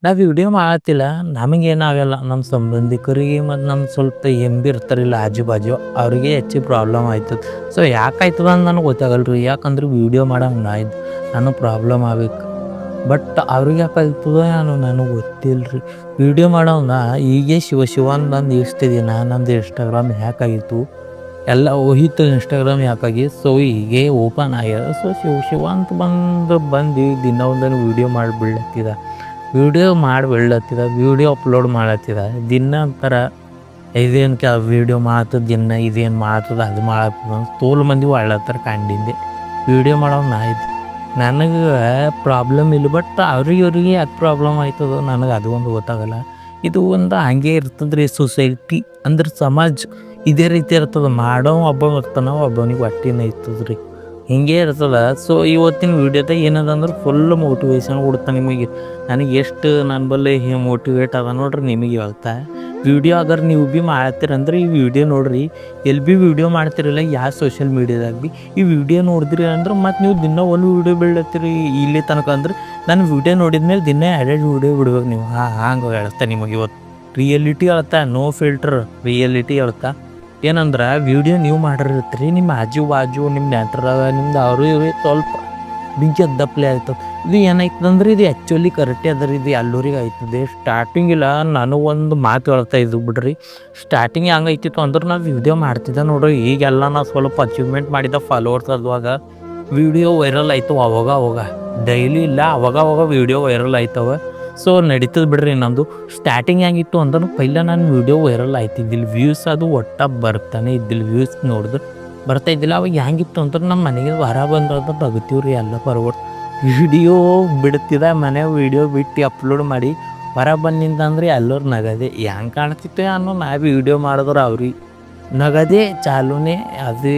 ನಾವು ವಿಡಿಯೋ ಮಾಡತ್ತಿಲ್ಲ, ನಮಗೇನಾಗಲ್ಲ, ನಮ್ಮ ಸಂಬಂಧಿಕರಿಗೆ ಮತ್ತು ನಮ್ಮ ಸ್ವಲ್ಪ ಬಿ ಇರ್ತಾರಿಲ್ಲ ಆಜು ಬಾಜು ಅವ್ರಿಗೆ ಹೆಚ್ಚು ಪ್ರಾಬ್ಲಮ್ ಆಯ್ತದೆ. ಸೊ ಯಾಕಾಯ್ತದ ಅಂತ ನನಗೆ ಗೊತ್ತಾಗಲ್ಲ ರೀ. ಯಾಕಂದ್ರೆ ವಿಡಿಯೋ ಮಾಡಂಗೆ ನಾ ಇದ್ದು ನನಗೆ ಪ್ರಾಬ್ಲಮ್ ಆಗ್ಬೇಕು. ಬಟ್ ಅವ್ರಿಗೆ ಯಾಕಾಯ್ತದ ನನಗೆ ಗೊತ್ತಿಲ್ಲ ರೀ. ವಿಡಿಯೋ ಮಾಡವ್ನ ಹೀಗೆ ಶಿವ ಅಂತ ನಂದು ಇಷ್ಟ ದಿನ ನಂದು ಇನ್ಸ್ಟಾಗ್ರಾಮ್ ಹ್ಯಾಕ್ ಆಗಿತ್ತು, ಎಲ್ಲ ಹೋಗಿತ್ತು ಇನ್ಸ್ಟಾಗ್ರಾಮ್ ಹ್ಯಾಕಾಗಿ. ಸೊ ಹೀಗೆ ಓಪನ್ ಆಗ್ಯದ. ಸೊ ಶಿವ ಅಂತ ಬಂದು ದಿನ ಒಂದನ್ನು ವಿಡಿಯೋ ಮಾಡಿಬಿಡ್ಲತ್ತಿದ, ವಿಡಿಯೋ ಅಪ್ಲೋಡ್ ಮಾಡತ್ತಿದ ದಿನ ಅಂತಾರ. ಇದೇನು ವಿಡಿಯೋ ಮಾಡ್ತದ ದಿನ, ಇದೇನು ಮಾಡ್ತದ ಅದು ಮಾಡತ್ತದ ತೋಲ್ ಮಂದಿ ಒಳ್ಳತ್ತಾರ ಕಂಡಿದ್ದೆ. ವಿಡಿಯೋ ಮಾಡೋ ನಾ ಇದ್ದು ನನಗೆ ಪ್ರಾಬ್ಲಮ್ ಇಲ್ಲ. ಬಟ್ ಇವ್ರಿಗೆ ಯಾಕೆ ಪ್ರಾಬ್ಲಮ್ ಆಯ್ತದ ನನಗೆ ಅದು ಒಂದು ಗೊತ್ತಾಗಲ್ಲ. ಇದು ಒಂದು ಹಂಗೆ ಇರ್ತದೆ ರೀ. ಸೊಸೈಟಿ ಅಂದ್ರೆ ಸಮಾಜ ಇದೇ ರೀತಿ ಇರ್ತದೆ. ಮಾಡೋ ಒಬ್ಬ ಇರ್ತಾನ, ಒಬ್ಬನಿಗೆ ಹೊಟ್ಟಿನ ಇರ್ತದೆ ರೀ, ಹಿಂಗೆ ಇರ್ತದೆ. ಸೊ ಇವತ್ತಿನ ವಿಡಿಯೋದಾಗ ಏನದ ಅಂದ್ರೆ ಫುಲ್ ಮೋಟಿವೇಶನ್ ಕೊಡ್ತಾ ನಿಮಗೆ. ನನಗೆ ಎಷ್ಟು ನನ್ನ ಬಲ್ಲಿ ಮೋಟಿವೇಟ್ ಅದ ನೋಡ್ರಿ ನಿಮಗೆ ಹೇಳ್ತಾ. ವಿಡಿಯೋ ಅಗರ್ ನೀವು ಭೀ ಮಾಡ್ತೀರಂದ್ರೆ ಈ ವಿಡಿಯೋ ನೋಡ್ರಿ. ಎಲ್ಲಿ ಭೀ ವಿಡಿಯೋ ಮಾಡ್ತಿರಲ್ಲ ಯಾವ ಸೋಷಿಯಲ್ ಮೀಡಿಯಾದಾಗ ಭೀ ಈ ವಿಡಿಯೋ ನೋಡಿದ್ರಿ ಅಂದ್ರೆ ಮತ್ತು ನೀವು ದಿನ ಒಂದು ವಿಡಿಯೋ ಬಿಡ್ಲತ್ತೀರಿ ಇಲ್ಲಿ ತನಕ ಅಂದ್ರೆ ನಾನು ವಿಡಿಯೋ ನೋಡಿದ್ಮೇಲೆ ದಿನ ಎರಡು ವಿಡಿಯೋ ಬಿಡ್ಬೇಕು ನೀವು. ಹಂಗೆ ಹೇಳ್ತಾ ನಿಮಗೆ ಇವತ್ತು ರಿಯಲಿಟಿ ಹೇಳ್ತಾ, ನೋ ಫಿಲ್ಟರ್ ರಿಯಲಿಟಿ ಹೇಳ್ತಾ. ಏನಂದ್ರೆ ವಿಡಿಯೋ ನೀವು ಮಾಡಿರ್ತೀರಿ, ನಿಮ್ಮ ಆಜು ಬಾಜು ನಿಮ್ಮ ನೆಂಟ್ರಾಗ ನಿಮ್ದು ಅವರು ಇವ್ರು ಸ್ವಲ್ಪ ಬಿಗಿ ಅದ್ದಪ್ಲೆ ಆಯ್ತದೆ. ಇದು ಏನಾಯ್ತದಂದ್ರೆ ಇದು ಆ್ಯಕ್ಚುಲಿ ಕರೆಕ್ಟೇ ಅದ ರೀ. ಇದು ಎಲ್ಲರಿಗೆ ಆಯ್ತದೆ. ಸ್ಟಾರ್ಟಿಂಗ್ ಇಲ್ಲ ನನಗೊಂದು ಮಾತು ಹೇಳ್ತಾ ಇದ್ದು ಬಿಡ್ರಿ. ಸ್ಟಾರ್ಟಿಂಗ್ ಹೆಂಗೆ ಐತಿತ್ತು ಅಂದ್ರೆ ನಾವು ವಿಡಿಯೋ ಮಾಡ್ತಿದ್ದೆ ನೋಡ್ರಿ. ಈಗೆಲ್ಲ ನಾವು ಸ್ವಲ್ಪ ಅಚೀವ್ಮೆಂಟ್ ಮಾಡಿದ ಫಾಲೋವರ್ಸ್ ಅದುವಾಗ ವಿಡಿಯೋ ವೈರಲ್ ಆಯ್ತು. ಅವಾಗ ಡೈಲಿ ಇಲ್ಲ, ಅವಾಗ ವಿಡಿಯೋ ವೈರಲ್ ಆಯ್ತವ. ಸೊ ನಡೀತದೆ ಬಿಡ್ರಿ. ನಮ್ಮದು ಸ್ಟಾರ್ಟಿಂಗ್ ಹೆಂಗಿತ್ತು ಅಂದ್ರೆ ಪೈಲ ನಾನು ವಿಡಿಯೋ ವೈರಲ್ ಆಯ್ತಿದ್ದಿಲ್ಲ, ವ್ಯೂಸ್ ಅದು ಒಟ್ಟ ಬರ್ತಾನೆ ಇದ್ದಿಲ್ಲ, ವ್ಯೂಸ್ ನೋಡಿದ್ರೆ ಬರ್ತಾ ಇದ್ದಿಲ್ಲ. ಅವಾಗ ಹೆಂಗಿತ್ತು ಅಂದ್ರೆ ನಮ್ಮ ಮನೆಗೆ ಹೊರ ಬಂದ್ರದ ಬಗ್ತೀವಿ ರೀ ಎಲ್ಲ ಪರ್ವಟ್. ವಿಡಿಯೋ ಬಿಡ್ತಿದ್ದ ಮನೆ ವಿಡಿಯೋ ಬಿಟ್ಟು ಅಪ್ಲೋಡ್ ಮಾಡಿ ಹೊರ ಬಂದಿಂದ ಅಂದ್ರೆ ಎಲ್ಲರೂ ನಗದೆ ಹೆಂಗೆ ಕಾಣ್ತಿತ್ತು ಅನ್ನೋ. ನಾ ವಿಡಿಯೋ ಮಾಡಿದ್ರೆ ಅವ್ರಿಗೆ ನಗದೇ ಚಾಲೂನೇ ಅದು.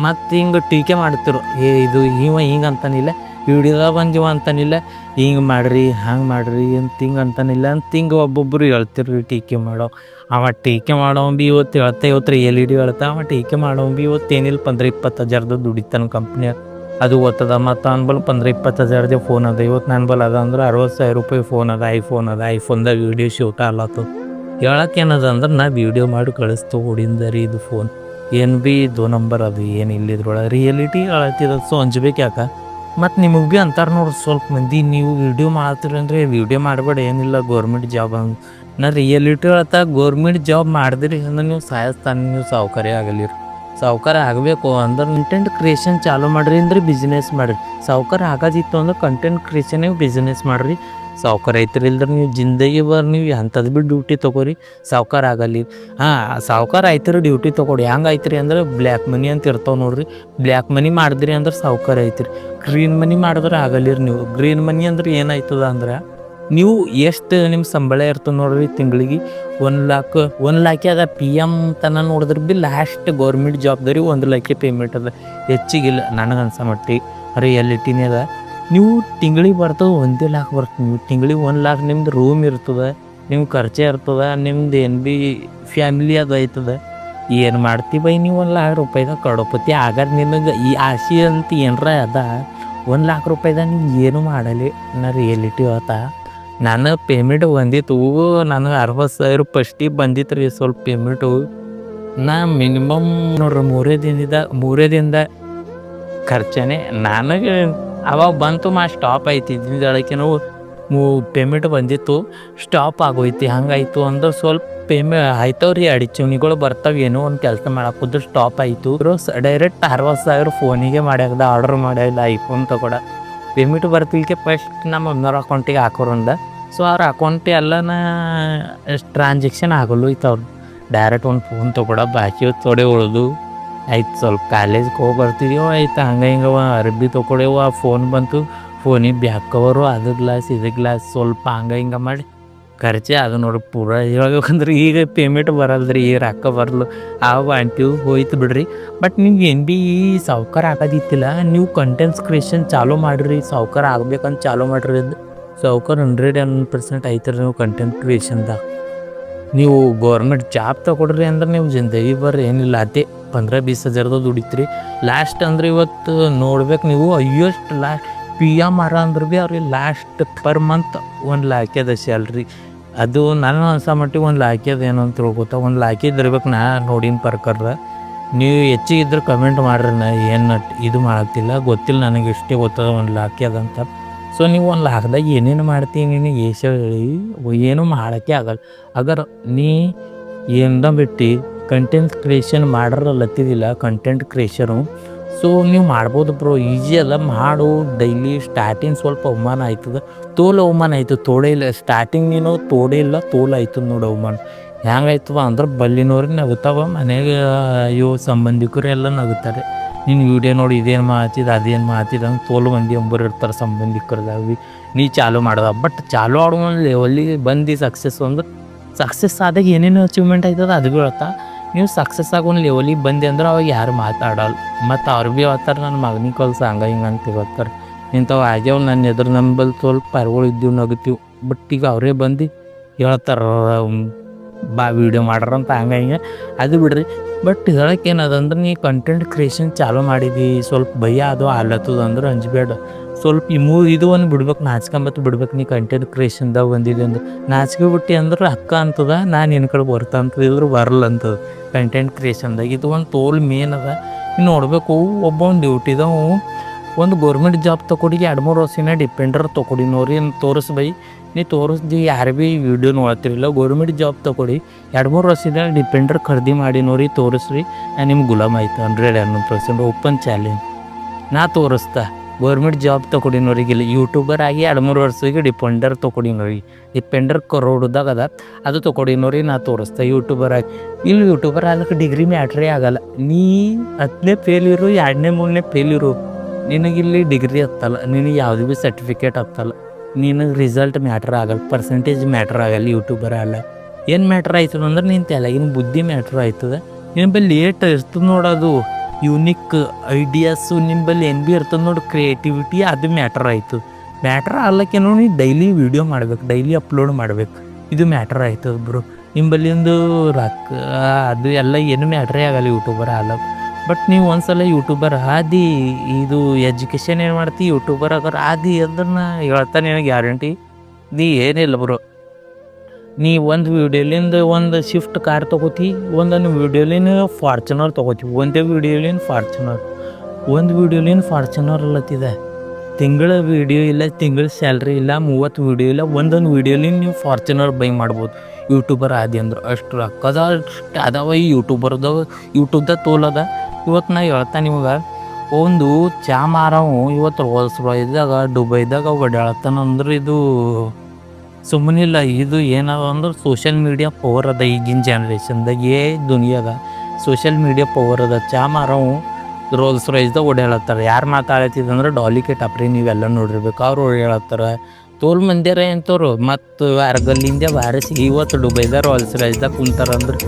ಮತ್ತು ಹಿಂಗೆ ಟೀಕೆ ಮಾಡ್ತಿರು, ಇದು ಹಿಂಗೆ ಅಂತಾನಿಲ್ಲ, ವಿಡಿಯೋದಾಗ ಬಂದಿವ ಅಂತಾನಿಲ್ಲ, ಹಿಂಗೆ ಮಾಡ್ರಿ ಹಂಗೆ ಮಾಡ್ರಿ ಅಂತ ಹಿಂಗೆ ಅಂತಾನಿಲ್ಲ ಅಂತ ಹಿಂಗೆ ಒಬ್ಬೊಬ್ಬರು ಹೇಳ್ತಿರ್ರಿ ಟೀಕೆ ಮಾಡೋ. ಅವ ಟೀಕೆ ಮಾಡೋ ಭೀ ಇವತ್ತು ರಿಯಲಿಟಿ ಹೇಳ್ತಾ. ಅವ ಟೀಕೆ ಮಾಡೋ ಭೀ ಏನಿಲ್ಲ 15-20 ದುಡಿತಾನೆ ಕಂಪ್ನಿಯಾಗ, ಅದು ಓದ್ತದ. ಮತ್ತು ನನ್ನ ಬಲ್ 15-20 ಫೋನ್ ಅದ. ಇವತ್ತು ನನ್ನ ಬಲ್ ಅದ ಅಂದ್ರೆ 60,000 ರೂಪಾಯಿ ಫೋನ್ ಅದ, ಐಫೋನ್ದಾಗ ವಿಡಿಯೋ ಶೂಟ್ ಆಗ್ಲತ್ತದ. ಹೇಳಕ್ಕೆ ಏನದ ಅಂದ್ರೆ ನಾ ವಿಡಿಯೋ ಮಾಡಿ ಕಳಿಸ್ತು ಹೊಡಿಂದ ರೀ ಇದು ಫೋನ್. ಏನು ಭೀ 2 ನಂಬರ್ ಅದು ಏನು ಇಲ್ಲಿದ್ರೊಳಗೆ ರಿಯಲಿಟಿ ಹೇಳತ್ತಿದ. ಸೊ ಅಂಜ್ಬೇಕು ಯಾಕೆ. ಮತ್ತು ನಿಮಗೆ ಭೀ ಅಂತಾರೆ ನೋಡ್ರಿ ಸ್ವಲ್ಪ ಮಂದಿ, ನೀವು ವಿಡಿಯೋ ಮಾಡ್ತೀರಿ ಅಂದರೆ ವಿಡಿಯೋ ಮಾಡಬೇಡ, ಏನಿಲ್ಲ ಗೌರ್ಮೆಂಟ್ ಜಾಬ್ ಅಂತ. ನಾ ರಿಯಲಿಟಿ ಹೇಳ್ತಾ, ಗೌರ್ಮೆಂಟ್ ಜಾಬ್ ಮಾಡಿದ್ರಿ ಅಂದ್ರೆ ನೀವು ಸಾಯಸ್ತಾನೆ ನೀವು ಸಾವುಕಾರೇ ಆಗಲಿರಿ. ಸಾವುಕಾರ ಆಗಬೇಕು ಅಂದ್ರೆ ಕಂಟೆಂಟ್ ಕ್ರಿಯೇಷನ್ ಚಾಲೂ ಮಾಡಿರಿ ಅಂದ್ರೆ ಬಿಸ್ನೆಸ್ ಮಾಡಿರಿ. ಸಾವುಕಾರ ಆಗೋದಿತ್ತು ಅಂದ್ರೆ ಕಂಟೆಂಟ್ ಕ್ರಿಯೇಷನ್ ಬಿಸ್ನೆಸ್ ಮಾಡಿರಿ. ಸಾವುಕಾರ ಐತ್ರಿ ಇಲ್ದ್ರೆ ನೀವು ಜಿಂದಗಿ ನೀವು ಅಂಥದ್ದು ಭೀ ಡ್ಯೂಟಿ ತೊಗೋರಿ, ಸಾವುಕಾರ ಆಗಲಿ. ಸಾವುಕಾರ ಆಯ್ತಿರಿ ಡ್ಯೂಟಿ ತೊಗೊಡಿ. ಹೆಂಗೆ ಆಯ್ತಿರಿ ಅಂದ್ರೆ ಬ್ಲ್ಯಾಕ್ ಮನಿ ಅಂತ ಇರ್ತಾವೆ ನೋಡ್ರಿ. ಬ್ಲ್ಯಾಕ್ ಮನಿ ಮಾಡಿದ್ರಿ ಅಂದ್ರೆ ಸಾವುಕಾರ ಐತಿರಿ. ಗ್ರೀನ್ ಮನಿ ಮಾಡಿದ್ರೆ ಆಗಲಿರಿ ನೀವು. ಗ್ರೀನ್ ಮನಿ ಅಂದ್ರೆ ಏನಾಯ್ತದ ಅಂದ್ರೆ ನೀವು ಎಷ್ಟು ನಿಮ್ಮ ಸಂಬಳ ಇರ್ತದೆ ನೋಡ್ರಿ ತಿಂಗಳಿಗೆ 1 ಲಾಖ ಅದ. PM ತನ ನೋಡಿದ್ರೆ ಭೀ ಲಾಸ್ಟ್ ಗೌರ್ಮೆಂಟ್ ಜಾಬ್ದಾರಿ 1 ಲಾಖ ಪೇಮೆಂಟ್ ಅದ, ಹೆಚ್ಚಿಗಿಲ್ಲ ನನಗೆ ಅನ್ಸೋ ಮಟ್ಟಿಗೆ. ರಿಯಾಲಿಟಿನೇ ಅದ. ನೀವು ತಿಂಗಳಿಗೆ ಬರ್ತದೆ 1 ಲಾಖ ಬರ್ತದೆ. ನೀವು ತಿಂಗಳಿಗೆ 1 ಲಾಖ ನಿಮ್ದು ರೂಮ್ ಇರ್ತದೆ, ನಿಮ್ಮ ಖರ್ಚೆ ಇರ್ತದೆ, ನಿಮ್ದು ಏನು ಭೀ ಫ್ಯಾಮಿಲಿ ಅದು ಆಯ್ತದೆ. ಏನು ಮಾಡ್ತೀವಿ ಬೈ ನೀವು 1 ಲಾಖ ರೂಪಾಯಿದಾಗ ಕಡೋಪತಿ ಆಗಾದ. ನಿಮಗೆ ಈ ಆಸೆ ಅಂತ ಏನರ ಅದ 1 ಲಾಖ ರೂಪಾಯಿದಾಗ ನೀವು ಏನು ಮಾಡಲಿ. ನಾ ರಿಯಾಲಿಟಿ ಹೇಳ್ತಾ, ನಾನು ಪೇಮೆಂಟ್ ಬಂದಿತ್ತು, ನನಗೆ 60,000 ಫಸ್ಟಿಗೆ ಬಂದಿತ್ತು ರೀ ಸ್ವಲ್ಪ ಪೇಮೆಂಟು. ನಾ ಮಿನಿಮಮ್ ನೋಡ್ರಿ 3 ದಿನದ ಖರ್ಚನೆ ನನಗೆ ಅವಾಗ ಬಂತು. ಸ್ಟಾಪ್ ಆಯ್ತಿದ್ದಿಂದ ಹೇಳಕ್ಕೆ ಪೇಮೆಂಟ್ ಬಂದಿತ್ತು, ಸ್ಟಾಪ್ ಆಗೋಯ್ತು. ಹಂಗಾಯ್ತು ಅಂದ್ರೆ ಸ್ವಲ್ಪ ಆಯ್ತವ್ರಿ ಅಡಿಚಣಿಗಳು ಬರ್ತಾವೆ. ಏನೋ ಒಂದು ಕೆಲಸ ಮಾಡಕ್ಕೆ ಸ್ಟಾಪ್ ಆಯಿತು. ಡೈರೆಕ್ಟ್ 60,000 ಫೋನಿಗೆ ಮಾಡ್ಯಾಕದ, ಆರ್ಡರ್ ಮಾಡ್ಯಾಲ್ಲ ಐಫೋನ್ ತಗೊಡ. ಪೇಮೆಂಟ್ ಬರ್ತಿಲ್ಕೆ ಫಸ್ಟ್ ನಮ್ಮ ಮಮ್ಮಿಯವ್ರ ಅಕೌಂಟಿಗೆ ಹಾಕೋರಂದ. ಸೊ ಅವ್ರ ಅಕೌಂಟ್ ಎಲ್ಲನ ಟ್ರಾನ್ಸಾಕ್ಷನ್ ಆಗಲು ಇತ್ತು. ಅವ್ರು ಡೈರೆಕ್ಟ್ ಒಂದು ಫೋನ್ ತೊಗೊಡ ಬಾಕಿ ತೊಡೆ ಉಳ್ದು ಆಯ್ತು. ಸ್ವಲ್ಪ ಕಾಲೇಜ್ಗೆ ಹೋಗಿ ಬರ್ತಿದ್ದೀವೋ ಆಯ್ತು. ಹಿಂಗೆ ಅರ್ಬಿ ತೊಗೊಳೇವು. ಆ ಫೋನ್ ಬಂತು, ಫೋನಿಗೆ ಬ್ಯಾಕ್ ಕವರು, ಅದು ಗ್ಲಾಸ್ ಇದು ಗ್ಲಾಸ್ ಸ್ವಲ್ಪ ಹಿಂಗೆ ಮಾಡಿ ಖರ್ಚೆ ಅದು ನೋಡಿ ಪೂರ. ಹೇಳ್ಬೇಕಂದ್ರೆ ಈಗ ಪೇಮೆಂಟ್ ಬರಲ್ದ್ರಿ, ಈಗ ರೊಕ್ಕ ಬರಲು ಅಂತೀವಿ ಹೋಯ್ತು ಬಿಡ್ರಿ. ಬಟ್ ನೀವು ಏನು ಭೀ ಸಾವುಕಾರ ಆಗೋದಿತ್ತಿಲ್ಲ, ನೀವು ಕಂಟೆಂಟ್ಸ್ ಕ್ರಿಯೇಷನ್ ಚಾಲೂ ಮಾಡಿರಿ. ಸಾವುಕಾರ ಆಗ್ಬೇಕಂತ ಚಾಲೂ ಮಾಡಿರಿ ಅದು ಸಾವುಕಾರ 101% ಐತ್ರಿ. ನೀವು ಕಂಟೆಂಟ್ ಕ್ರಿಯೇಷನ್ದಾಗ ನೀವು ಗೌರ್ಮೆಂಟ್ ಜಾಬ್ ತಗೊಡ್ರಿ ಅಂದ್ರೆ ನೀವು ಜಿಂದಗಿ ಬರ್ರಿ ಏನಿಲ್ಲ ಅದೇ 15-20 ಹಜಾರ್ದಾಗ ದುಡಿತ್ರಿ ಲಾಸ್ಟ್. ಅಂದ್ರೆ ಇವತ್ತು ನೋಡ್ಬೇಕು ನೀವು, ಅಯ್ಯೋಷ್ಟು ಲಾಸ್ಟ್ ಪಿ ಎಮ್ ಆರ ಅಂದ್ರೆ ಭೀ ಅವ್ರಿಗೆ ಲಾಸ್ಟ್ ಪರ್ ಮಂತ್ 1 lakh ಅದ ಸ್ಯಾಲ್ರಿ. ಅದು ನಾನು ಅನ್ಸೋ ಮಟ್ಟಿಗೆ 1 lakh ಏನು ಅಂತ ತಿಳ್ಕೊತ. 1 lakh ಇದ್ದಿರ್ಬೇಕು ನಾ ನೋಡಿನ ಪ್ರಕಾರ. ನೀವು ಹೆಚ್ಚಿಗೆ ಇದ್ರೆ ಕಮೆಂಟ್ ಮಾಡ್ರಿ. ನಾ ಏನು ಇದು ಮಾಡತ್ತಿಲ್ಲ, ಗೊತ್ತಿಲ್ಲ ನನಗೆ ಇಷ್ಟೇ ಗೊತ್ತದ 1 lakh ಅದಂತ. ಸೊ ನೀವು 1 lakhದಾಗ ಏನೇನು ಮಾಡ್ತೀನಿ ನೀನು ಏಷ್ಯ ಹೇಳಿ ಏನೂ ಮಾಡೋಕ್ಕೆ ಆಗಲ್ಲ. ಅಗರ್ ನೀ ಏನದ ಬಿಟ್ಟು ಕಂಟೆಂಟ್ ಕ್ರಿಯೇಷನ್ ಮಾಡ್ರಲ್ಲತ್ತಿದಿಲ್ಲ, ಕಂಟೆಂಟ್ ಕ್ರಿಯೇಷನು. ಸೊ ನೀವು ಮಾಡ್ಬೋದು ಬ್ರೋ, ಈಜಿ ಅದ ಮಾಡು. ಡೈಲಿ ಸ್ಟಾರ್ಟಿಂಗ್ ಸ್ವಲ್ಪ ಅವಮಾನ ಆಯ್ತದ, ತೋಲ್ ಅವಮಾನ ಆಯ್ತು, ತೋಡೆ ಇಲ್ಲ. ಸ್ಟಾರ್ಟಿಂಗ್ ನೀನು ತೋಡೆ ಇಲ್ಲ, ತೋಲ್ ಆಯ್ತದ ನೋಡು ಅವಮಾನ. ಹೆಂಗಾಯ್ತವ ಅಂದ್ರೆ ಬಲ್ಲಿನವ್ರಿಗೆ ನಗುತ್ತಾವ, ಮನೆಗೆ ಇವು ಸಂಬಂಧಿಕರು ಎಲ್ಲ ನಗುತ್ತಾರೆ. ನೀನು ವಿಡಿಯೋ ನೋಡಿ ಇದೇನು ಮಾಡ್ತಿದ್ದ ಅದೇನು ಮಾಡ್ತಿದ್ದ ಅಂತ ತೋಲು ಮಂದಿ ಒಬ್ಬರು ಇರ್ತಾರೆ ಸಂಬಂಧಿಕರದಾಗಿ. ನೀ ಚಾಲು ಮಾಡ್ದ, ಬಟ್ ಚಾಲು ಆಡೋ ಲೆವೆಲ್ಲಿಗೆ ಬಂದು ಸಕ್ಸಸ್ ಅಂದ್ರೆ ಸಕ್ಸಸ್ ಆದಾಗ ಏನೇನು ಅಚೀವ್ಮೆಂಟ್ ಆಯ್ತದ ಅದು ಭೀ ಹೇಳ್ತಾ. ನೀವು ಸಕ್ಸಸ್ ಆಗೋ ಒಂದು ಲೆವೆಲಿಗೆ ಬಂದೆ ಅಂದ್ರೆ ಅವಾಗ ಯಾರು ಮಾತಾಡಲ್ಲ. ಮತ್ತು ಅವ್ರು ಭೀ ಹೇಳ್ತಾರೆ ನನ್ನ ಮಗನಿಗೆ ಕಲ್ಸ ಹಂಗೆ ಹಿಂಗೆ ಅಂತ ಹೇಳ್ತಾರೆ. ಇಂಥವು ಆಗ್ಯಾವ ನನ್ನ ಎದುರು ನಂಬಲ್ಲಿ ಸ್ವಲ್ಪ ಪರ್ಗಳು ಇದ್ದೀವಿ ನಗುತ್ತೀವಿ. ಬಟ್ ಈಗ ಅವರೇ ಬಂದು ಹೇಳ್ತಾರೆ ಬಾ ವೀಡಿಯೋ ಮಾಡ್ರಂತ ಹಂಗೆ ಹಿಂಗೆ. ಅದು ಬಿಡ್ರಿ. ಬಟ್ ಹೇಳಕ್ಕೆ ಏನದಂದ್ರೆ ನೀ ಕಂಟೆಂಟ್ ಕ್ರಿಯೇಷನ್ ಚಾಲೂ ಮಾಡಿದಿ, ಸ್ವಲ್ಪ ಭಯ ಅದು ಆಲತ್ತದ ಅಂದ್ರೆ ಅಂಜಬೇಡ. ಸ್ವಲ್ಪ ಇದು ಒಂದು ಬಿಡ್ಬೇಕು, ನಾಚ್ಕೊಂಬತ್ತು ಬಿಡ್ಬೇಕು. ನೀ ಕಂಟೆಂಟ್ ಕ್ರಿಯೇಷನ್ದಾಗ ಬಂದಿದೆ ಅಂದ್ರೆ ನಾಚಿಕೆ ಬಿಟ್ಟು ಅಂದ್ರೆ ಅಕ್ಕ ಅಂತದ, ನಾನು ನಿನ್ನ ಕಡೆ ಬರ್ತಾ ಅಂತದಿದ್ರು ಬರಲ್ಲ ಅಂತದ ಕಂಟೆಂಟ್ ಕ್ರಿಯೇಷನ್ದಾಗ. ಇದು ಒಂದು ತೋಲ್ ಮೇನ್ ಅದ. ನೀನು ನೋಡಬೇಕು, ಒಬ್ಬ ಒಂದು ಡ್ಯೂಟಿದವು ಒಂದು ಗೌರ್ಮೆಂಟ್ ಜಾಬ್ ತೊಗೊಡಿ 2-3 ವರ್ಷನ ಡಿಪೆಂಡರ್ ತೊಗೊಡಿ ನೋಡಿ ತೋರಿಸ್ ಬೈ. ನೀ ತೋರಿಸ್ದು ಯಾರು ಭೀ ವಿಡಿಯೋ ನೋಡ್ತಿರಲಿಲ್ಲ, ಗೌರ್ಮೆಂಟ್ ಜಾಬ್ ತೊಗೊಡಿ 2-3 ವರ್ಷದ ಡಿಪೆಂಡರ್ ಖರೀದಿ ಮಾಡಿ ನೋಡಿ ತೋರಿಸ್ರಿ. ನಾನು ನಿಮ್ಗೆ ಗುಲಾಮ್ ಆಯ್ತು 100% ಓಪನ್ ಚಾಲೆಂಜ್. ನಾ ತೋರಿಸ್ತಾ ಗೌರ್ಮೆಂಟ್ ಜಾಬ್ ತೊಗೊಡಿ ನೋರಿಗಿಲ್ಲ, ಯೂಟ್ಯೂಬರ್ ಆಗಿ 2-3 ವರ್ಷಕ್ಕೆ ಡಿಪೆಂಡರ್ ತೊಗೊಡಿ ನೋಡಿ. ಡಿಪೆಂಡರ್ ಕರೋಡ್ದಾಗ ಅದ, ಅದು ತೊಗೊಡಿ ನೋಡಿ. ನಾ ತೋರಿಸ್ತಾ ಯೂಟ್ಯೂಬರ್ ಆಗಿ. ಇಲ್ಲಿ ಯೂಟ್ಯೂಬರ್ ಆಗ್ಲಿಕ್ಕೆ ಡಿಗ್ರಿ ಮ್ಯಾಟ್ರೇ ಆಗಲ್ಲ. ನೀ 10ನೇ ಫೇಲ್ ಇರು, 2ನೇ 3ನೇ ಫೇಲ್ ಇರು, ನಿನಗಿಲ್ಲಿ ಡಿಗ್ರಿ ಹತ್ತಲ್ಲ, ನಿನಗೆ ಯಾವುದು ಭೀ ಸರ್ಟಿಫಿಕೇಟ್ ಹತ್ತಲ್ಲ. ನಿನಗೆ ರಿಸಲ್ಟ್ ಮ್ಯಾಟ್ರ್ ಆಗಲ್ಲ, ಪರ್ಸೆಂಟೇಜ್ ಮ್ಯಾಟ್ರ್ ಆಗಲ್ಲ. ಯೂಟ್ಯೂಬರ್ ಅಲ್ಲ ಏನು ಮ್ಯಾಟ್ರ್ ಆಯ್ತದ ಅಂದ್ರೆ ನಿನ್ನ ತಲೆಗಿನ ಬುದ್ಧಿ ಮ್ಯಾಟ್ರ್ ಆಯ್ತದ. ನಿನ್ನ ಬಲ್ಲಿ ಲೇಟ್ ಇರ್ತದೆ ನೋಡೋದು, ಯುನಿಕ್ ಐಡಿಯಾಸು ನಿಮ್ಮ ಬಲ್ಲಿ ಏನು ಭೀ ಇರ್ತದೆ ನೋಡಿ, ಕ್ರಿಯೇಟಿವಿಟಿ, ಅದು ಮ್ಯಾಟ್ರ್ ಆಯ್ತು. ಮ್ಯಾಟ್ರ್ ಆಗ್ಲಕ್ಕೇನೋ ನೀ ಡೈಲಿ ವೀಡಿಯೋ ಮಾಡ್ಬೇಕು, ಡೈಲಿ ಅಪ್ಲೋಡ್ ಮಾಡ್ಬೇಕು, ಇದು ಮ್ಯಾಟ್ರ್ ಆಯ್ತದ ಬ್ರೋ. ನಿಮ್ಮ ಬಲ್ಲಿಂದು ರೊಕ್ಕ ಅದು ಎಲ್ಲ ಏನು ಮ್ಯಾಟ್ರೇ ಆಗಲ್ಲ ಯೂಟ್ಯೂಬರ್ ಅಲ್ಲ. ಬಟ್ ನೀವು ಒಂದ್ಸಲ ಯೂಟ್ಯೂಬರ್ ಆದಿ, ಇದು ಎಜುಕೇಷನ್ ಏನು ಮಾಡ್ತಿ ಯೂಟ್ಯೂಬರ್ ಆಗೋರು ಆದಿ ಅಂದ್ರೆ ಹೇಳ್ತಾನೆ ನನಗೆ ಗ್ಯಾರಂಟಿ ನೀ ಏನಿಲ್ಲ ಬ್ರೋ. ನೀ ಒಂದು ವೀಡಿಯೋಲಿಂದ ಒಂದು ಶಿಫ್ಟ್ ಕಾರ್ ತೊಗೋತಿ, ಒಂದೊಂದು ವೀಡಿಯೋಲಿನ ಫಾರ್ಚುನರ್ ತೊಗೋತಿ. ಒಂದೇ ವೀಡಿಯೋಲಿನ ಫಾರ್ಚುನರ್, ಒಂದು ವೀಡಿಯೋಲಿನ ಫಾರ್ಚುನರ್ ಅಲ್ಲತ್ತಿದೆ. ತಿಂಗಳ ವೀಡಿಯೋ ಇಲ್ಲ, ತಿಂಗಳ ಸ್ಯಾಲ್ರಿ ಇಲ್ಲ, 30 ವೀಡಿಯೋ ಇಲ್ಲ, ಒಂದೊಂದು ವೀಡಿಯೋಲಿನ ನೀವು ಫಾರ್ಚುನರ್ ಬೈ ಮಾಡ್ಬೋದು ಯೂಟ್ಯೂಬರ್ ಆದಿ ಅಂದ್ರೆ. ಅಷ್ಟು ರೊಕ್ಕದ ಅಷ್ಟು ಅದಾವ ಈ ಯೂಟ್ಯೂಬ್ದಾಗ ತೋಲದ. ಇವತ್ತು ನಾ ಹೇಳ್ತಾನೆ ನಿಮಗೆ, ಒಂದು ಚಾ ಮಾರವು ಇವತ್ತು ರೋಲ್ಸ್ ರಾಯ್ಸ್ದಾಗ ದುಬೈದಾಗ ಓಡಾಡ್ತಾನೆ ಅಂದ್ರೆ ಇದು ಸುಮ್ಮನಿಲ್ಲ. ಇದು ಏನದ ಅಂದ್ರೆ ಸೋಷಿಯಲ್ ಮೀಡಿಯಾ ಪವರ್ ಅದ ಈಗಿನ ಜನ್ರೇಷನ್ದಾಗ. ದುನಿಯಾದ ಸೋಷಿಯಲ್ ಮೀಡಿಯಾ ಪವರ್ ಅದ. ಚಾ ಮಾರವು ರೋಲ್ಸ್ ರಾಯ್ಸ್ದಾಗ ಓಡಾಡ್ತಾರೆ. ಯಾರು ಮಾತಾಡ್ತಿದ್ದಂದ್ರೆ ಡಾಲಿಕೆ ಟಪ್ರಿ ನೀವೆಲ್ಲ ನೋಡಿರ್ಬೇಕು, ಅವ್ರು ಓಡಾಡ್ತಾರೆ. ತೋಲ್ ಮಂದಿರ ಎಂತವ್ರು ಮತ್ತು ವಾರಗಲ್ಲಿಂದ ವಾರಸಿ ಇವತ್ತು ದುಬೈದಾಗ ರೋಲ್ಸ್ ರಾಯ್ಸ್ದಾಗ ಕುಂತಾರಂದ್ರೆ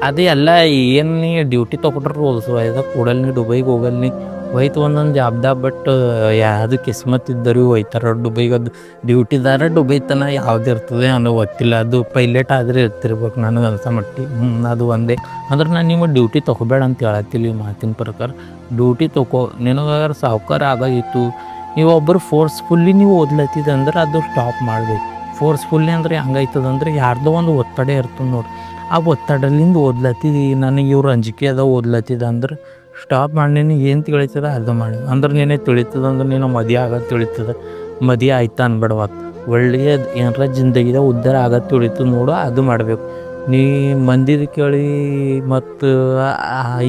ಅದು ಎಲ್ಲ ಏನು ನೀ ಡ್ಯೂಟಿ ತೊಗೊಂಡ್ರೆ ರೋಲ್ಸ್ ರಾಯ್ಸ್ದಾಗ ಕೂಡಲ್ ನೀ ದುಬೈಗೆ ಹೋಗಲ್. ನೀ ಹೋಯ್ತು ಒಂದೊಂದು ಜಾಬ್ದಾಗ, ಬಟ್ ಯಾವುದು ಕಿಸ್ಮತ್ ಇದ್ದರು ಹೋಯ್ತಾರೆ ದುಬೈಗೆ. ಅದು ಡ್ಯೂಟಿದಾರ ದುಬೈ ತನ ಯಾವ್ದು ಇರ್ತದೆ ಅನ್ನೋ ಗೊತ್ತಿಲ್ಲ. ಅದು ಪೈಲಟ್ ಆದರೆ ಇರ್ತಿರ್ಬೇಕು ನನಗೆ ಅನ್ಸೋ ಮಟ್ಟಿಗೆ. ಅದು ಒಂದೇ ಅಂದ್ರೆ ನಾನು ನೀವು ಡ್ಯೂಟಿ ತೊಗೋಬೇಡ ಅಂತ ಹೇಳತ್ತಿಲ್ಲ ಈ ಮಾತಿನ ಪ್ರಕಾರ. ಡ್ಯೂಟಿ ತೊಗೋ, ನಿನಗಾರ ಸಾವ್ಕಾರ ಆಗಾಗಿತ್ತು. ನೀವು ಒಬ್ಬರು ಫೋರ್ಸ್ಫುಲ್ಲಿ ನೀವು ಓದ್ಲತ್ತಿದ್ದೆ ಅಂದ್ರೆ ಅದು ಸ್ಟಾಪ್ ಮಾಡಬೇಕು. ಫೋರ್ಸ್ಫುಲ್ಲಿ ಅಂದರೆ ಹೆಂಗಾಯ್ತದಂದ್ರೆ ಯಾರ್ದೋ ಒಂದು ಒತ್ತಡ ಇರ್ತದೆ ನೋಡಿ, ಆ ಒತ್ತಡಲಿಂದ ಓದ್ಲತ್ತಿದ್ದು ನನಗೆ ಇವ್ರು ಅಂಜಿಕೆ ಅದ ಓದ್ಲತ್ತಿದ್ದ ಅಂದ್ರೆ ಸ್ಟಾಪ್ ಮಾಡಿ. ನಿನಗೆ ಏನು ತಿಳಿತದ ಅದು ಮಾಡಿ ಅಂದ್ರೆ ನೀನೇ ತಿಳಿತದ ಅಂದ್ರೆ ನೀನು ಮದುವೆ ಆಗೋದು ತಿಳಿತದ. ಮದುವೆ ಆಯ್ತಾ ಅನ್ಬೇಡವತ್ತು, ಒಳ್ಳೆಯದು ಏನಾರ ಜಿಂದಗಿದ ಉದ್ಧಾರ ಆಗೋದು ತಿಳಿತದ ನೋಡು, ಅದು ಮಾಡಬೇಕು. ನೀ ಮಂದಿದ ಕೇಳಿ ಮತ್ತು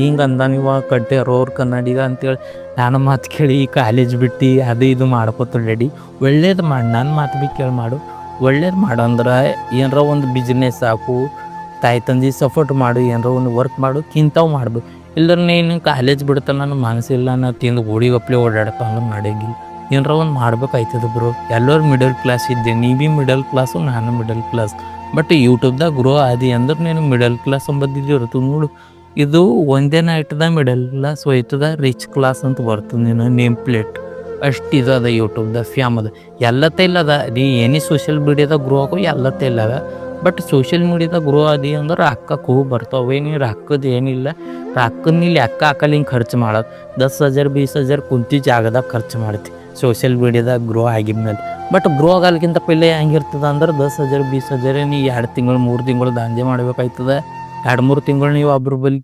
ಹಿಂಗೆ ಅಂದ ನೀವು ಕಟ್ಟೆರೋರು ಕನ್ನಡಿಗ ಅಂತೇಳಿ ನಾನು ಮಾತು ಕೇಳಿ ಕಾಲೇಜ್ ಬಿಟ್ಟು ಅದು ಇದು ಮಾಡ್ಕೋತ ರೆಡಿ. ಒಳ್ಳೇದು ಮಾಡಿ, ನನ್ನ ಮಾತು ಭೀ ಕೇಳಿ ಮಾಡು. ಒಳ್ಳೇದು ಮಾಡು ಅಂದ್ರೆ ಏನಾರ ಒಂದು ಬಿಸ್ನೆಸ್ ಹಾಕು, ತಾಯಿ ತಂದೆ ಸಪೋರ್ಟ್ ಮಾಡು, ಏನಾರ ಒಂದು ವರ್ಕ್ ಮಾಡು, ಇಂಥವು ಮಾಡ್ಬೇಕು. ಇಲ್ಲದ್ರೆ ನೀನು ಕಾಲೇಜ್ ಬಿಡ್ತಾನೆ ನನ್ನ ಮನಸ್ಸಿಲ್ಲ, ನಾ ತಿಂದು ಗೋಡಿಗಪ್ಲೆ ಓಡಾಡ್ತಾ ಅಂದ್ರೆ ನಡೆಯಂಗಿಲ್ಲ. ಏನಾರ ಒಂದು ಮಾಡ್ಬೇಕಾಯ್ತದ ಬ್ರೋ. ಎಲ್ಲರೂ ಮಿಡಲ್ ಕ್ಲಾಸ್ ಇದ್ದೆ, ನೀ ಭೀ ಮಿಡಲ್ ಕ್ಲಾಸು, ನಾನು ಮಿಡಲ್ ಕ್ಲಾಸ್. ಬಟ್ ಯೂಟ್ಯೂಬ್ದಾಗ ಗ್ರೋ ಆದಿ ಅಂದ್ರೆ ನೀನು ಮಿಡಲ್ ಕ್ಲಾಸ್ ಅಂಬದಿದ್ದು ಇರ್ತದೆ ನೋಡು. ಇದು ಒಂದೇ ನೈಟ್ದ ಮಿಡಲ್ ಕ್ಲಾಸ್ ಹೋಯ್ತದ, ರಿಚ್ ಕ್ಲಾಸ್ ಅಂತ ಬರ್ತದೆ ನೀನು ನೇಮ್ ಪ್ಲೇಟ್. ಅಷ್ಟು ಇದದ ಯೂಟ್ಯೂಬ್ದಾಗ ಫ್ಯಾಮ್ ಅದ. ಎಲ್ಲತ್ತ ಇಲ್ಲದ ನೀ ಏನೇ ಸೋಷಿಯಲ್ ಮೀಡಿಯಾದಾಗ ಗ್ರೋ ಆಗೋ ಎಲ್ಲತ್ತ ಇಲ್ಲದ. ಬಟ್ ಸೋಷಿಯಲ್ ಮೀಡಿಯಾದಾಗ ಗ್ರೋ ಆದಿ ಅಂದ್ರೆ ರೊಕ್ಕಕ್ಕೆ ಹೋಗಿ ಬರ್ತಾವೆ. ನೀ ರೊಕ್ಕದ ಏನಿಲ್ಲ, ರೊಕ್ಕದ ನೀ ಲೆಕ್ಕ ಹಾಕಲ್ಲ ಹಿಂಗೆ ಖರ್ಚು ಮಾಡೋದು. 10,000 20,000 ಕುಂತಿ ಜಾಗದಾಗ ಖರ್ಚು ಮಾಡ್ತಿ. ಸೋಷಿಯಲ್ ಮೀಡಿಯಾದಾಗ ಗ್ರೋ ಆಗಿದ್ಮೇಲೆ. ಬಟ್ ಗ್ರೋ ಆಗಲ್ಕಿಂತ ಪहिले ಹೆಂಗಿರ್ತದೆ ಅಂದ್ರೆ 10,000 20,000 ನೀ 2 ತಿಂಗಳು 3 ತಿಂಗಳು ದಂಧೆ ಮಾಡ್ಬೇಕಾಯ್ತದೆ. 2-3 ತಿಂಗಳು ನೀವು ಒಬ್ರ ಬಳಿ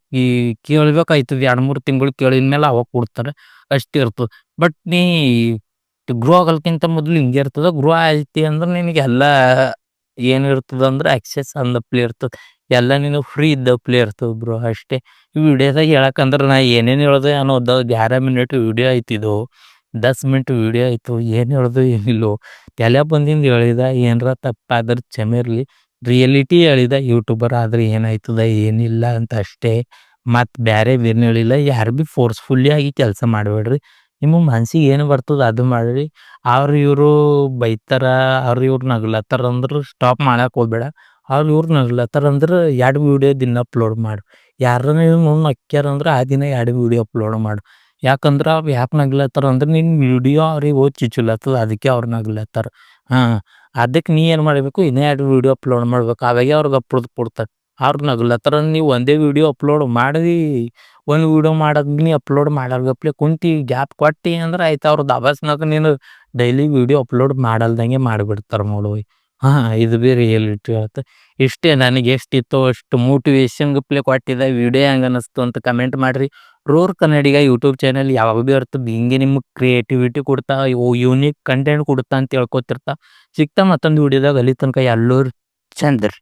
ಕೇಳ್ಬೇಕಾಯ್ತದೆ. 2-3 ತಿಂಗಳು ಕೇಳಿದ ಮೇಲೆ ಅವಾಗ ಕೊಡ್ತಾರೆ, ಅಷ್ಟೇ ಇರ್ತದೆ. ಬಟ್ ನೀ ಗ್ರೋ ಆಗಲ್ಕಿಂತ ಮೊದಲು ಹಿಂಗೆ ಇರ್ತದೆ. ಗ್ರೋ ಆಯ್ತಿ ಅಂದ್ರೆ ನಿನಗೆ ಎಲ್ಲ ಏನಿರ್ತದೆ ಅಂದ್ರೆ ಆಕ್ಸೆಸ್ ಅಂದಪ್ಲೆ ಇರ್ತದೆ. ಎಲ್ಲ ನೀನು ಫ್ರೀ ಇದ್ದಪ್ಲೆ ಇರ್ತದೆ ಬ್ರೋ, ಅಷ್ಟೇ. ಈ ವಿಡಿಯೋದಾಗ ಹೇಳಕ್ಕಂದ್ರೆ ನಾ ಏನೇನು ಹೇಳ್ದೆ ಅನ್ನೋದು 11 ಮಿನಿಟ್ ವಿಡಿಯೋ ಐತಿದು, 10 ಮಿನಿಟ್ ವಿಡಿಯೋ ಆಯಿತು. ಏನು ಹೇಳ್ದು ಏನಿಲ್ಲೋ ತಲೆ ಬಂದಿಂದ ಹೇಳಿದ. ಏನರ ತಪ್ಪಾದ್ರೆ ಕ್ಷಮೆ ಇರಲಿ. ರಿಯಲಿಟಿ ಹೇಳಿದ. ಯೂಟ್ಯೂಬರ್ ಆದರೆ ಏನಾಯ್ತದ ಏನಿಲ್ಲ ಅಂತ ಅಷ್ಟೇ. ಮತ್ತು ಬೇರೆ ಏನು ಹೇಳಿಲ್ಲ. ಯಾರು ಭೀ ಫೋರ್ಸ್ಫುಲ್ಲಿ ಆಗಿ ಕೆಲಸ ಮಾಡಬೇಡ್ರಿ. ನಿಮ್ಮ ಮನ್ಸಿಗೆ ಏನು ಬರ್ತದೆ ಅದು ಮಾಡಿರಿ. ಅವ್ರು ಇವರು ಬೈತಾರ, ಅವ್ರು ಇವ್ರು ನಗ್ಲತ್ತಾರ ಅಂದ್ರೆ ಸ್ಟಾಪ್ ಮಾಡಕ್ಕೆ ಹೋಗ್ಬೇಡ. ಅವ್ರು ಇವ್ರು ನಗ್ಲತ್ತಾರ ಅಂದ್ರೆ 2 ವೀಡಿಯೋ ದಿನ ಅಪ್ಲೋಡ್ ಮಾಡು. ಯಾರನ್ನ ನೀವು ನಕ್ಕ್ಯಾರ ಅಂದ್ರೆ ಆ ದಿನ 2 ವೀಡಿಯೋ ಅಪ್ಲೋಡ್ ಮಾಡು. ಯಾಕಂದ್ರೆ ಅವ್ರು ಯಾಕೆ ನಗ್ಲತ್ತಾರ ಅಂದ್ರೆ ನಿನ್ನ ವಿಡಿಯೋ ಅವ್ರಿಗೆ ಹೋಗಿ ಚುಚ್ಚುಲತ್ತದ, ಅದಕ್ಕೆ ಅವ್ರು ನಗ್ಲತ್ತಾರ. ಹಾಂ, ಅದಕ್ಕೆ ನೀ ಏನು ಮಾಡಬೇಕು, ಇನ್ನೂ 2 ವೀಡಿಯೋ ಅಪ್ಲೋಡ್ ಮಾಡ್ಬೇಕು. ಅವಾಗೆ ಅವ್ರಿಗೆ ಅಪ್ರೂವ್ ಕೊಡ್ತಾರೆ. ಅವ್ರು ನಗ್ಲತ್ತಾರ ನೀವು ಒಂದೇ ವೀಡಿಯೋ ಅಪ್ಲೋಡ್ ಮಾಡಿ, ಒಂದು ವೀಡಿಯೋ ಮಾಡೋದು ನೀ ಅಪ್ಲೋಡ್ ಮಾಡಲ್ಗಪ್ಲೆ ಕುಂತು ಗ್ಯಾಪ್ ಕೊಟ್ಟು ಅಂದ್ರೆ ಆಯ್ತು. ಅವ್ರು ದಬಾಸ್ನಾಗ ನೀನು ಡೈಲಿ ವೀಡಿಯೋ ಅಪ್ಲೋಡ್ ಮಾಡಲ್ದಂಗೆ ಮಾಡಿಬಿಡ್ತಾರೆ ನೋಡು. ಹಾಂ, ಇದು ಭೀ ರಿಯಲಿಟಿ ಆಯ್ತು. ಇಷ್ಟೇ, ನನಗೆ ಎಷ್ಟಿತ್ತೋ ಅಷ್ಟು ಮೋಟಿವೇಶನ್ಗಪ್ಲೆ ಕೊಟ್ಟಿದ್ದೆ. ವಿಡಿಯೋ ಹೆಂಗೆ ಅನ್ನಿಸ್ತು ಅಂತ ಕಮೆಂಟ್ ಮಾಡಿರಿ. ರೋರ್ ಕನ್ನಡಿಗ ಯೂಟ್ಯೂಬ್ ಚಾನಲ್ ಯಾವಾಗ ಭೀ ಇರ್ತದೆ ಹಿಂಗೆ ನಿಮ್ಗೆ ಕ್ರಿಯೇಟಿವಿಟಿ ಕೊಡ್ತಾ, ಯೂನಿಕ್ ಕಂಟೆಂಟ್ ಕೊಡ್ತಾ ಅಂತ ಹೇಳ್ಕೊತಿರ್ತಾ. ಸಿಗ್ತಾ ಮತ್ತೊಂದು ವಿಡಿಯೋದಾಗ. ಅಲ್ಲಿ ತನಕ ಎಲ್ಲರೂ ಚಂದ್ರಿ.